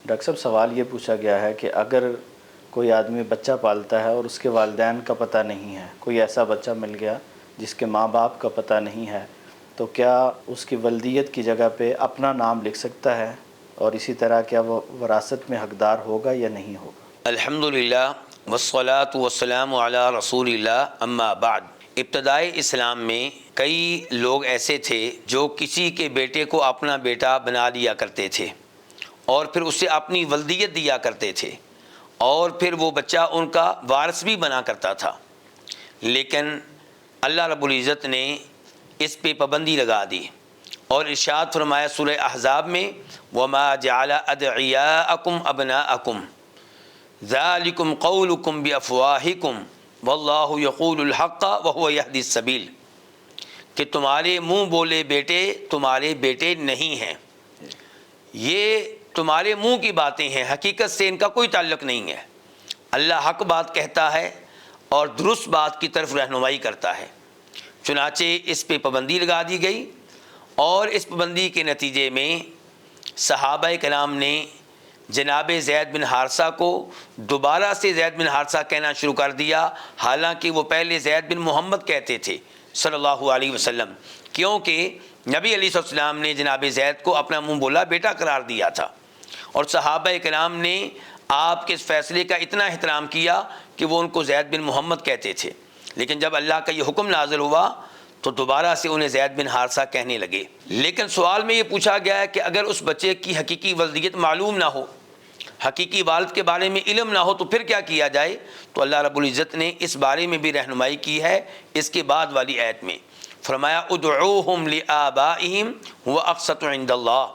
Doctor صاحب سوال یہ پوچھا گیا ہے کہ اگر کوئی آدمی بچہ پالتا ہے اور اس کے والدین کا پتہ نہیں ہے، کوئی ایسا بچہ مل گیا جس کے ماں باپ کا پتہ نہیں ہے، تو کیا اس کی ولدیت کی جگہ پہ اپنا نام لکھ سکتا ہے؟ اور اسی طرح کیا وہ وراثت میں حقدار ہوگا یا نہیں ہوگا؟ الحمدللہ والصلاة والسلام علی رسول اللہ، اما بعد۔ ابتدائی اسلام میں کئی لوگ ایسے تھے جو کسی کے بیٹے کو اپنا بیٹا بنا لیا کرتے تھے اور پھر اسے اپنی ولدیت دیا کرتے تھے اور پھر وہ بچہ ان کا وارث بھی بنا کرتا تھا، لیکن اللہ رب العزت نے اس پہ پابندی لگا دی اور ارشاد فرمایا سورہ احزاب میں، وَمَا جَعَلَ أَدْعِيَاءَكُمْ أَبْنَاءَكُمْ ذَلِكُمْ قَوْلُكُمْ بِأَفْوَاهِكُمْ وَاللَّهُ يَقُولُ الْحَقَّ وَهُوَ يَهْدِي السَّبِيلَ، کہ تمہارے منہ بولے بیٹے تمہارے بیٹے نہیں ہیں، یہ تمہارے منہ کی باتیں ہیں، حقیقت سے ان کا کوئی تعلق نہیں ہے۔ اللہ حق بات کہتا ہے اور درست بات کی طرف رہنمائی کرتا ہے، چنانچہ اس پہ پابندی لگا دی گئی اور اس پابندی کے نتیجے میں صحابہ کرام نے جناب زید بن حارثہ کو دوبارہ سے زید بن حارثہ کہنا شروع کر دیا، حالانکہ وہ پہلے زید بن محمد کہتے تھے صلی اللہ علیہ وسلم، کیونکہ نبی علیہ السلام نے جناب زید کو اپنا منہ بولا بیٹا قرار دیا تھا اور صحابہ کرام نے آپ کے اس فیصلے کا اتنا احترام کیا کہ وہ ان کو زید بن محمد کہتے تھے، لیکن جب اللہ کا یہ حکم نازل ہوا تو دوبارہ سے انہیں زید بن حارثہ کہنے لگے۔ لیکن سوال میں یہ پوچھا گیا ہے کہ اگر اس بچے کی حقیقی ولدیت معلوم نہ ہو، حقیقی والد کے بارے میں علم نہ ہو، تو پھر کیا کیا جائے؟ تو اللہ رب العزت نے اس بارے میں بھی رہنمائی کی ہے اس کے بعد والی آیت میں، فرمایا ادعوہم لآبائہم هو اقسط عند اللہ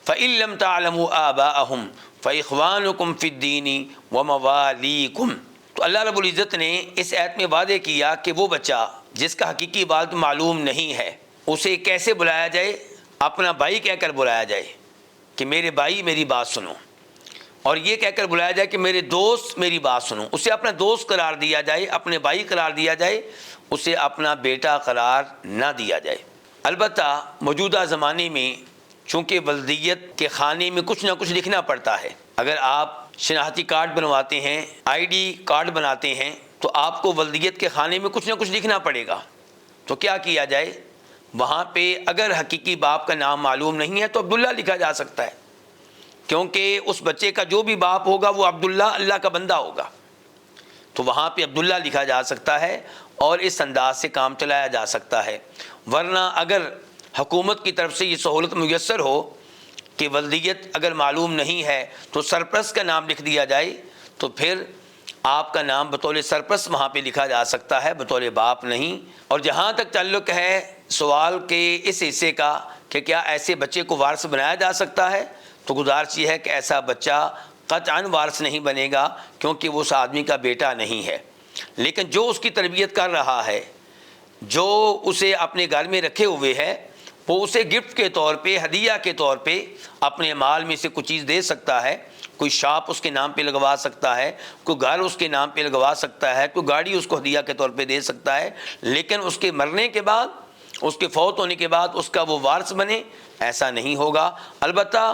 فإن لم تعلموا آباءہم فإخوانکم فی الدین وموالیکم۔ تو اللہ رب العزت نے اس آیت میں وعدے کیا کہ وہ بچہ جس کا حقیقی والد معلوم نہیں ہے اسے کیسے بلایا جائے؟ اپنا بھائی کہہ کر بلایا جائے کہ میرے بھائی میری بات سنو، اور یہ کہہ کر بلایا جائے کہ میرے دوست میری بات سنو، اسے اپنا دوست قرار دیا جائے، اپنے بھائی قرار دیا جائے، اسے اپنا بیٹا قرار نہ دیا جائے۔ البتہ موجودہ زمانے میں چونکہ ولدیت کے خانے میں کچھ نہ کچھ لکھنا پڑتا ہے، اگر آپ شناختی کارڈ بنواتے ہیں، آئی ڈی کارڈ بناتے ہیں، تو آپ کو ولدیت کے خانے میں کچھ نہ کچھ لکھنا پڑے گا۔ تو کیا کیا جائے؟ وہاں پہ اگر حقیقی باپ کا نام معلوم نہیں ہے تو عبداللہ لکھا جا سکتا ہے، کیونکہ اس بچے کا جو بھی باپ ہوگا وہ عبداللہ اللہ کا بندہ ہوگا، تو وہاں پہ عبداللہ لکھا جا سکتا ہے اور اس انداز سے کام چلایا جا سکتا ہے۔ ورنہ اگر حکومت کی طرف سے یہ سہولت میسر ہو کہ ولدیت اگر معلوم نہیں ہے تو سرپرست کا نام لکھ دیا جائے، تو پھر آپ کا نام بطور سرپرست وہاں پہ لکھا جا سکتا ہے، بطور باپ نہیں۔ اور جہاں تک تعلق ہے سوال کے اس حصے کا کہ کیا ایسے بچے کو وارث بنایا جا سکتا ہے، تو گزارش یہ ہے کہ ایسا بچہ قطعاً وارث نہیں بنے گا، کیونکہ وہ اس آدمی کا بیٹا نہیں ہے، لیکن جو اس کی تربیت کر رہا ہے، جو اسے اپنے گھر میں رکھے ہوئے ہے، وہ اسے گفٹ کے طور پہ، ہدیہ کے طور پہ اپنے مال میں سے کچھ چیز دے سکتا ہے، کوئی شاپ اس کے نام پہ لگوا سکتا ہے، کوئی گھر اس کے نام پہ لگوا سکتا ہے، کوئی گاڑی اس کو ہدیہ کے طور پہ دے سکتا ہے، لیکن اس کے مرنے کے بعد، اس کے فوت ہونے کے بعد اس کا وہ وارث بنے، ایسا نہیں ہوگا۔ البتہ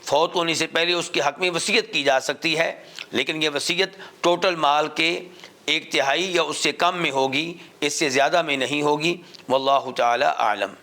فوت ہونے سے پہلے اس کے حق میں وصیت کی جا سکتی ہے، لیکن یہ وصیت ٹوٹل مال کے 1/3 یا اس سے کم میں ہوگی، اس سے زیادہ میں نہیں ہوگی۔ واللہ تعالی اعلم۔